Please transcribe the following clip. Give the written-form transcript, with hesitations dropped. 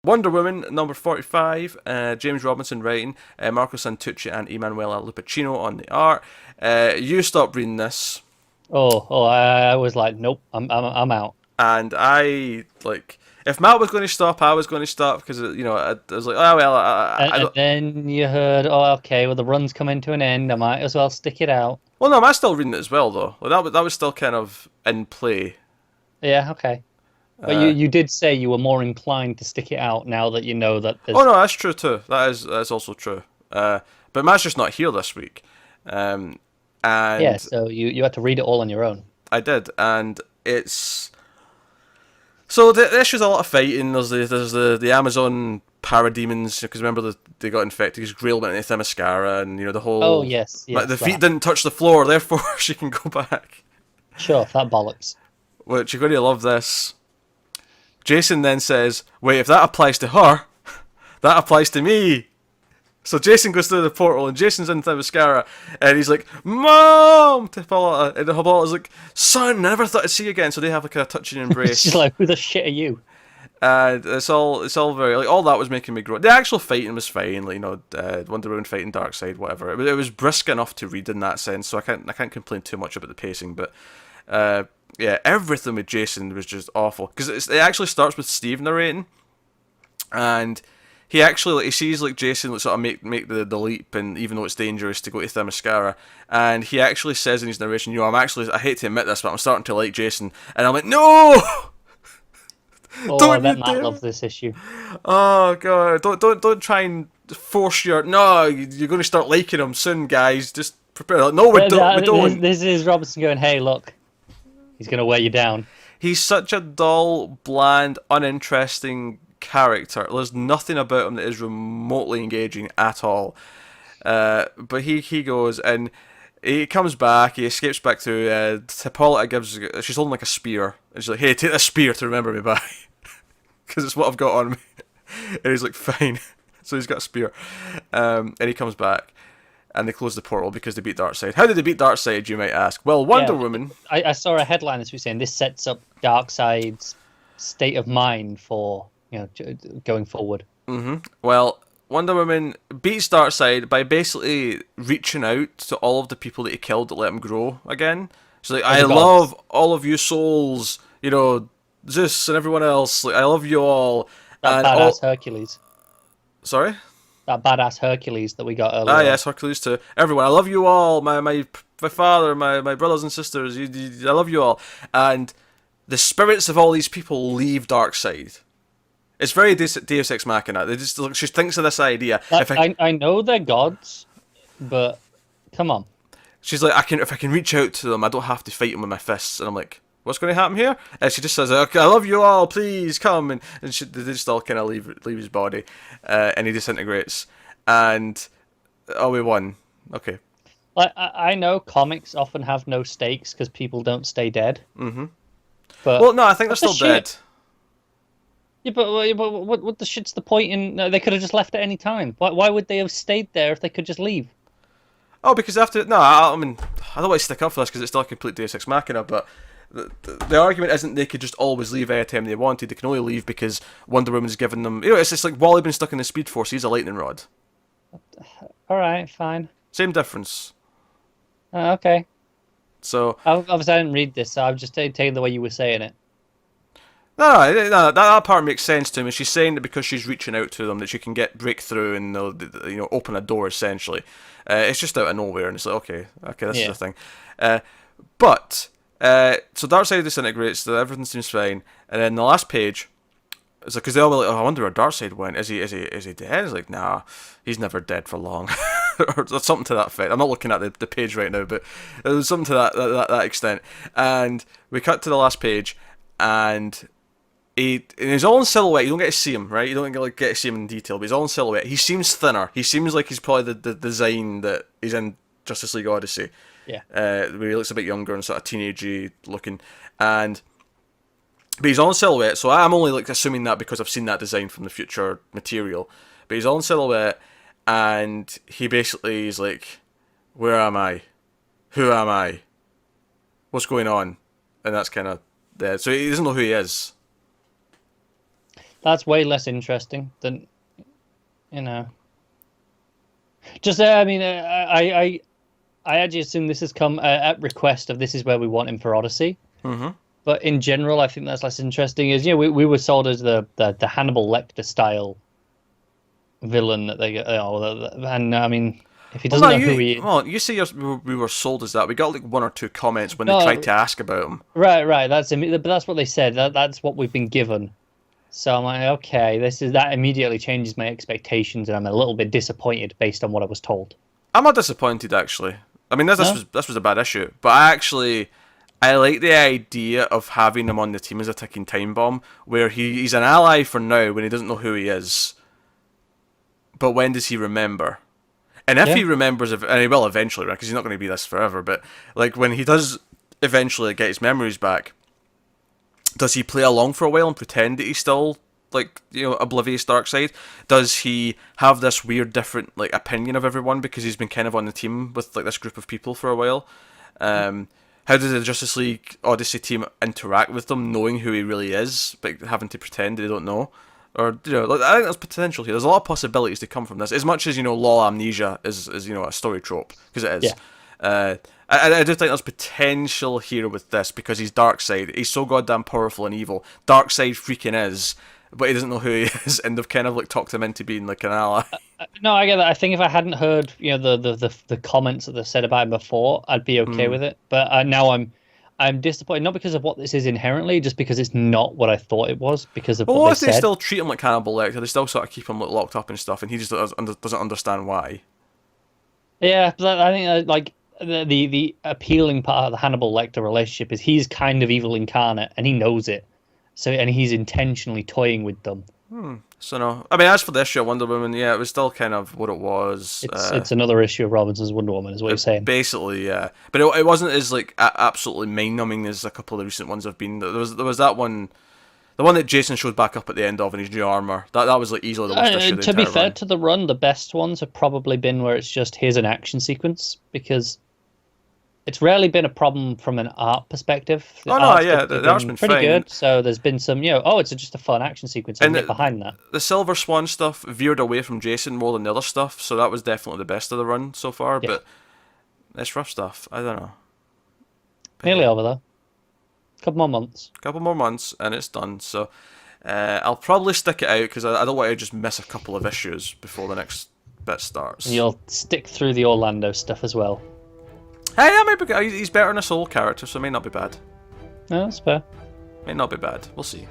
Wonder Woman number 45, James Robinson writing, Marco Santucci and Emanuela Lupacchino on the art. You stop reading this, I was like, nope, I'm out. and I like. If Matt was going to stop, I was going to stop because I was like, oh well, And, I and don't. then you heard, oh, okay, well the run's coming to an end. I might as well stick it out. Well, no, I'm still reading it as well though. Like, that was still kind of in play. Yeah, okay. But you Uh, you did say you were more inclined to stick it out now that you know that oh there's. no, that's true too. That's also true. But Matt's just not here this week, um, Yeah, and so you had to read it all on your own. I did, and it's so the issue's a lot of fighting. There's the Amazon parademons because remember they got infected because Grail went into Themyscira, and the Oh whole yes, the yes, feet that. didn't touch the floor, therefore she can go back. Sure, that bollocks. Which you're going to love this. Jason then says, "Wait, if that applies to her, that applies to me." So Jason goes through the portal, and Jason's in Themyscira, and he's like, "Mom!" to Hippolyta, and Hippolyta's like, "Son, I never thought I'd see you again." So they have like a touching It's just embrace, like, who the shit are you? and it's all very like all that was making me grow. The actual fighting was fine, like Wonder Woman fighting Darkseid, whatever. It was brisk enough to read in that sense, so I can't complain too much about the pacing, but yeah, everything with Jason was just awful because it actually starts with Steve narrating, and he actually he sees like Jason like, sort of make the leap, and even though it's dangerous to go to Themyscira, and he actually says in his narration, I hate to admit this, but I'm starting to like Jason, and I'm like, no, Oh, I don't you bet Matt dare! loves this issue. Oh god, don't try and force your no. You're going to start liking him soon, guys. Just prepare. Like, no, we This, don't. this is Robinson going, hey, look, he's gonna wear you down. He's such a dull, bland, uninteresting character. There's nothing about him that is remotely engaging at all. But he goes and he comes back. He escapes back to Hippolyta gives. She's holding like a spear. And she's like, "Hey, take this spear to remember me by, because it's what I've got on me." And he's like, "Fine." So he's got a spear, and he comes back, and they close the portal because they beat Darkseid. How did they beat Darkseid, you might ask? Well, Wonder Yeah, Woman. I saw a headline this week saying this sets up Darkseid's state of mind for going forward. Well, Wonder Woman beats Darkseid by basically reaching out to all of the people that he killed that let him grow again. She's like, Oh, I the love gods, all of you souls, Zeus and everyone else. Like, I love you all. that And badass all. Hercules, Sorry? that badass Hercules that we got Ah, earlier on. yes, Hercules too. Everyone, I love you all. My father, my brothers and sisters. I love you all. And the spirits of all these people leave Darkseid. It's very Deus Ex Machina. They just like, she thinks of this idea. Like, If I I know they're gods, but come on. She's like, if I can reach out to them, I don't have to fight them with my fists. And I'm like, what's going to happen here? And she just says, okay, I love you all, please come. And they just all kind of leave his body, and he disintegrates. And oh, we won. Okay. Like I know comics often have no stakes because people don't stay dead, Well, but no, I think they're what the still dead. shit? Yeah, but what the shit's the point in? They could have just left at any time. Why would they have stayed there if they could just leave? Oh, because after no, I mean, I don't want to stick up for this because it's still a complete Deus Ex Machina, but. The argument isn't they could just always leave anytime they wanted. They can only leave because Wonder Woman's given them. It's just like Wally been stuck in the Speed Force. He's a lightning rod. All right, fine. Same difference. Okay. So Obviously, I didn't read this, so I'm just taking the way you were saying it. no, that part makes sense to me. She's saying that because she's reaching out to them, that she can get breakthrough and open a door essentially. It's just out of nowhere, and it's like okay, this is Yeah. the thing. But so Darkseid disintegrates, so everything seems fine, and then the last page. It's like because they all were like, oh, I wonder where Darkseid went. Is he dead? It's like, nah, he's never dead for long, or something to that effect. I'm not looking at the page right now, but it was something to that extent. And we cut to the last page, and he in his own silhouette. You don't get to see him, right? You don't get to see him in detail, but he's all in silhouette. He seems thinner. He seems like he's probably the design that he's in Justice League Odyssey. Yeah. Where he looks a bit younger and sort of teenagey looking, and but he's on silhouette, so I'm only like assuming that because I've seen that design from the future material. But he's on silhouette, and he basically is like, "Where am I? Who am I? What's going on?" And that's kind of dead. So he doesn't know who he is. That's way less interesting than, you know. Just, I mean, I actually assume this has come at request of this is where we want him for Odyssey. Mm-hmm. But in general, I think that's less interesting. Is we were sold as the Hannibal Lecter style villain that they get, and I mean, if he doesn't know who he is, well, you say we were sold as that. We got like one or two comments when No, they tried to ask about him. right, but that's what they said. That's what we've been given. So I'm like, okay, that immediately changes my expectations, and I'm a little bit disappointed based on what I was told. I'm not disappointed actually. I mean, this was a bad issue, but I like the idea of having him on the team as a ticking time bomb, where he's an ally for now when he doesn't know who he is. But when does he remember? And if he remembers, and he will eventually, because he's not going to be this forever, but like when he does eventually get his memories back, does he play along for a while and pretend that he's still like, you know, oblivious Darkseid? Does he have this weird different like opinion of everyone because he's been kind of on the team with like this group of people for a while? How does the Justice League Odyssey team interact with them, knowing who he really is, but having to pretend they don't know? Or, you know, like, I think there's potential here. There's a lot of possibilities to come from this. As much as, you know, law amnesia is you know, a story trope, because it is. Yeah. I do think there's potential here with this, because he's Darkseid. He's so goddamn powerful and evil. Darkseid freaking is, but he doesn't know who he is, and they've kind of like talked him into being like an ally. No, I get that. I think if I hadn't heard, you know, the comments that they said about him before, I'd be okay with it. But now I'm disappointed, not because of what this is inherently, just because it's not what I thought it was. Because of what they they said. still treat him like Hannibal Lecter, they still sort of keep him like, locked up and stuff, and he just doesn't understand why. Yeah, but I think like the appealing part of the Hannibal Lecter relationship is he's kind of evil incarnate, and he knows it. So, and he's intentionally toying with them. So no, I mean, as for the issue of Wonder Woman, yeah, it was still kind of what it was. It's another issue of Robinson's Wonder Woman, is what you're saying. Basically, yeah, but it wasn't as like absolutely mind numbing as a couple of the recent ones have been. There was that one, the one that Jason showed back up at the end of in his new armor. That was like easily the worst issue. To be fair to the run, the best ones have probably been where it's just here's an action sequence, because it's rarely been a problem from an art perspective. The art's been pretty fine. good. So there's been some, you know, it's just a fun action sequence. And get behind that. The Silver Swan stuff veered away from Jason more than the other stuff, so that was definitely the best of the run so far. Yeah. But it's rough stuff. I don't know. Nearly over though. Couple more months, and it's done. So I'll probably stick it out because I don't want to just miss a couple of issues before the next bit starts. And you'll stick through the Orlando stuff as well. Hey, that might be. He's better than a Soul character, so it may not be bad. No, that's fair. May not be bad. We'll see.